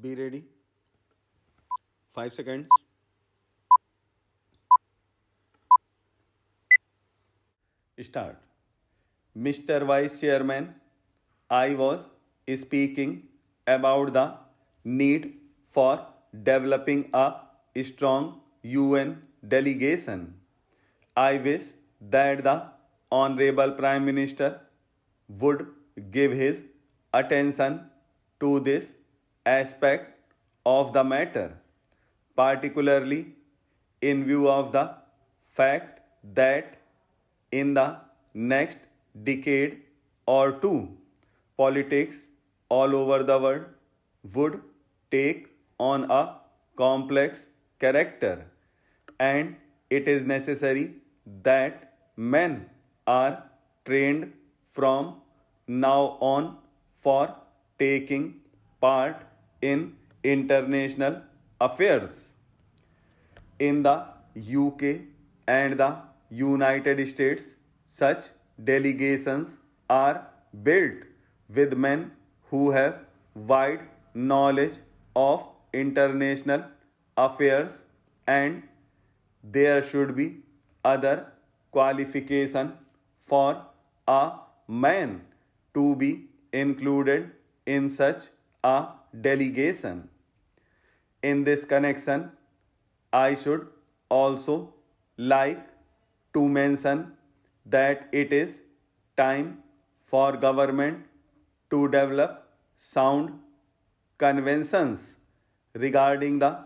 Be ready. 5 seconds. Start. Mr. Vice Chairman, I was speaking about the need for developing a strong UN delegation. I wish that the Honorable Prime Minister would give his attention to this aspect of the matter, particularly in view of the fact that in the next decade or two, politics all over the world would take on a complex character, and it is necessary that men are trained from now on for taking part in international affairs. In the UK and the United States, such delegations are built with men who have wide knowledge of international affairs, and there should be other qualification for a man to be included in such a delegation. In this connection, I should also like to mention that it is time for government to develop sound conventions regarding the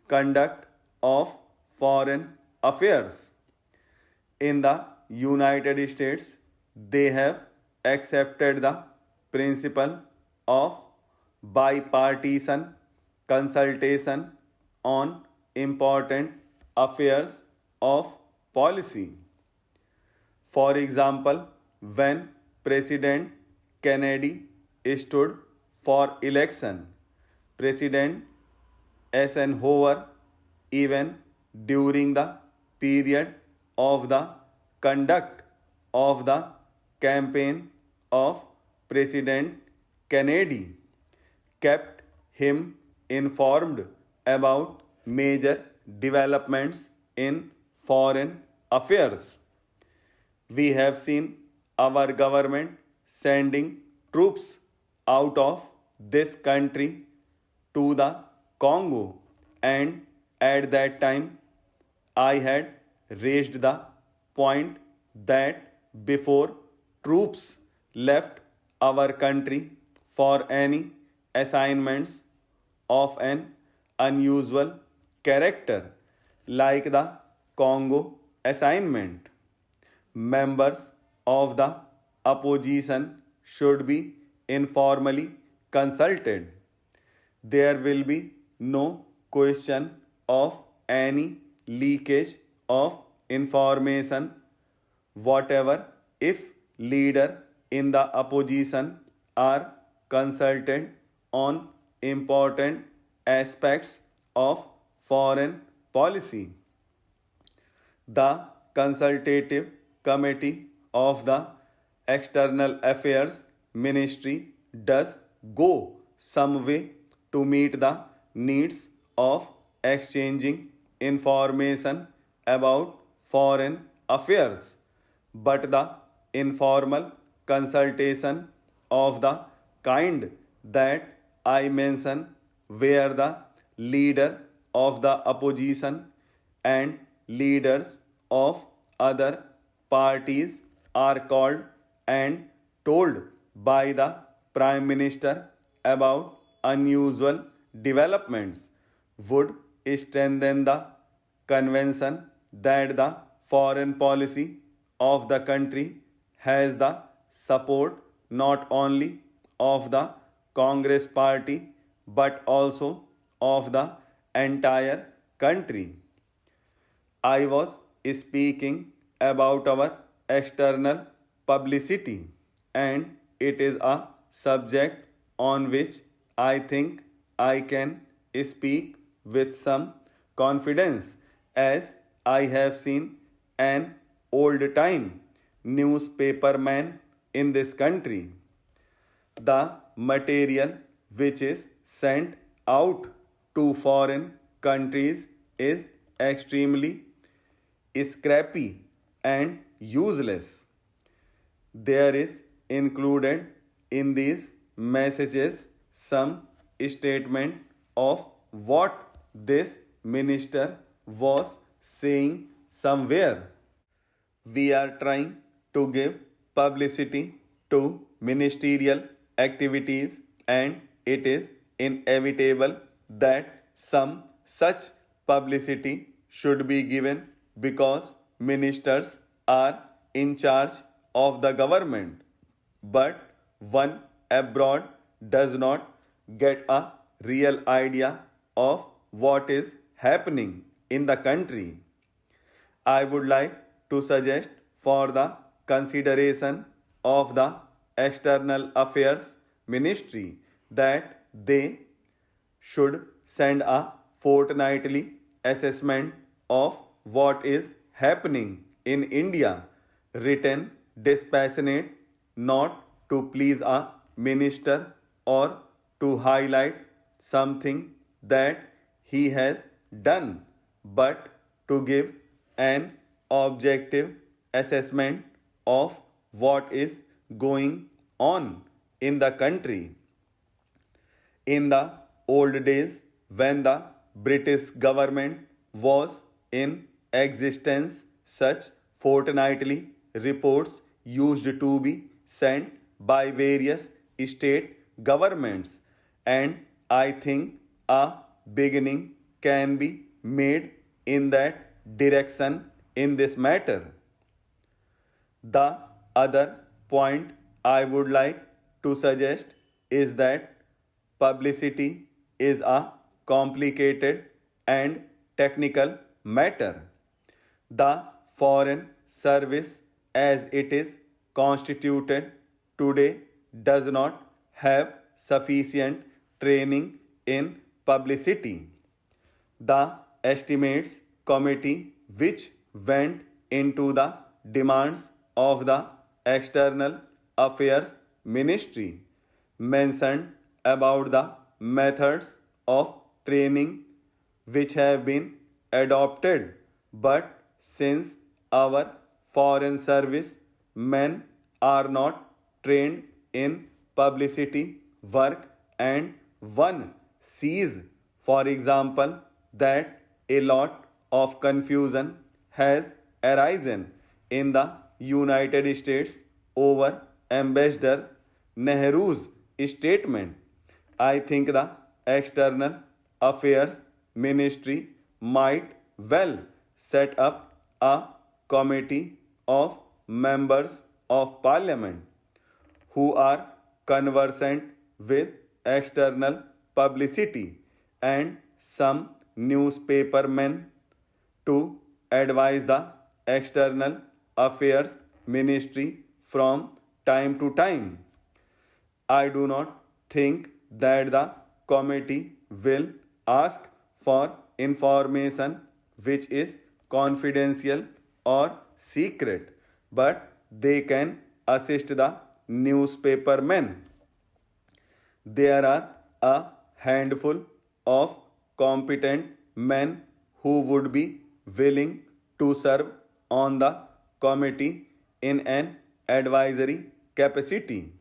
conduct of foreign affairs. In the United States, they have accepted the principle of bipartisan consultation on important affairs of policy. For example, when President Kennedy stood for election, President Eisenhower, even during the period of the conduct of the campaign of President Kennedy, kept him informed about major developments in foreign affairs. We have seen our government sending troops out of this country to the Congo, and at that time I had raised the point that before troops left our country for any assignments of an unusual character like the Congo assignment, members of the opposition should be informally consulted. There will be no question of any leakage of information whatever if leader in the opposition are consulted on important aspects of foreign policy. The consultative committee of the External Affairs Ministry does go some way to meet the needs of exchanging information about foreign affairs, but the informal consultation of the kind that I mention, where the leader of the opposition and leaders of other parties are called and told by the Prime Minister about unusual developments, would strengthen the conviction that the foreign policy of the country has the support not only of the Congress party but also of the entire country. I was speaking about our external publicity, and it is a subject on which I think I can speak with some confidence, as I have seen an old time newspaperman in this country. The material which is sent out to foreign countries is extremely scrappy and useless. There is included in these messages some statement of what this minister was saying somewhere. We are trying to give publicity to ministerial activities, and it is inevitable that some such publicity should be given because ministers are in charge of the government. But one abroad does not get a real idea of what is happening in the country. I would like to suggest for the consideration of the External Affairs Ministry that they should send a fortnightly assessment of what is happening in India, written dispassionate, not to please a minister or to highlight something that he has done, but to give an objective assessment of what is going on in the country. In the old days, when the British government was in existence, such fortnightly reports used to be sent by various state governments, and I think a beginning can be made in that direction in this matter. The other point I would like to suggest is that publicity is a complicated and technical matter. The Foreign Service, as it is constituted today, does not have sufficient training in publicity. The Estimates Committee, which went into the demands of the External Affairs Ministry, mentioned about the methods of training which have been adopted, but since our foreign service men are not trained in publicity work, and one sees, for example, that a lot of confusion has arisen in the United States over Ambassador Nehru's statement. I think the External Affairs Ministry might well set up a committee of members of parliament who are conversant with external publicity and some newspapermen to advise the External Affairs Ministry from time to time. I do not think that the committee will ask for information which is confidential or secret, but they can assist the newspapermen. There are a handful of competent men who would be willing to serve on the committee in an advisory capacity.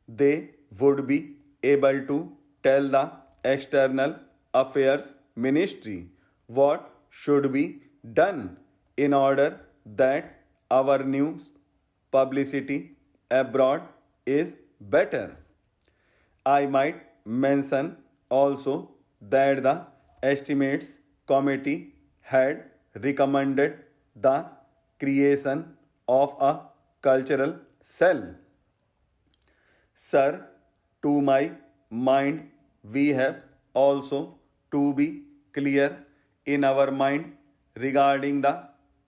They would be able to tell the External Affairs Ministry what should be done in order that our news publicity abroad is better. I might mention also that the Estimates Committee had recommended the creation of a cultural cell. Sir, to my mind, we have also to be clear in our mind regarding the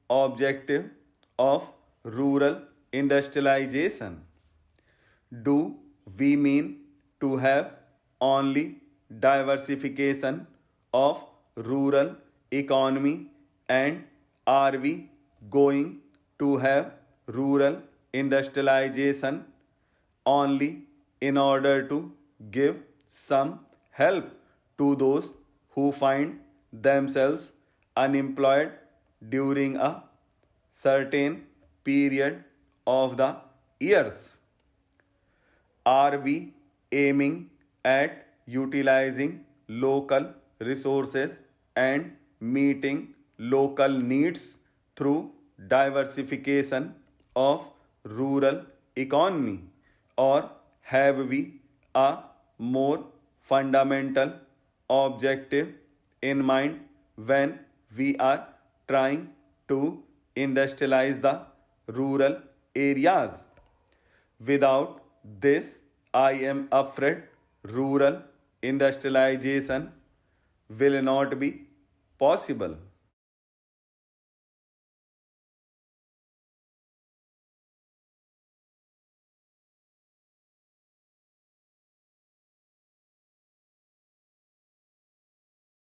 objective of rural industrialization. Do we mean to have only diversification of rural economy, and are we going to have rural industrialization only in order to give some help to those who find themselves unemployed during a certain period of the years? Are we aiming at utilizing local resources and meeting local needs through diversification of rural economy, or have we a more fundamental objective in mind when we are trying to industrialize the rural areas? Without this, I am afraid rural industrialization will not be possible.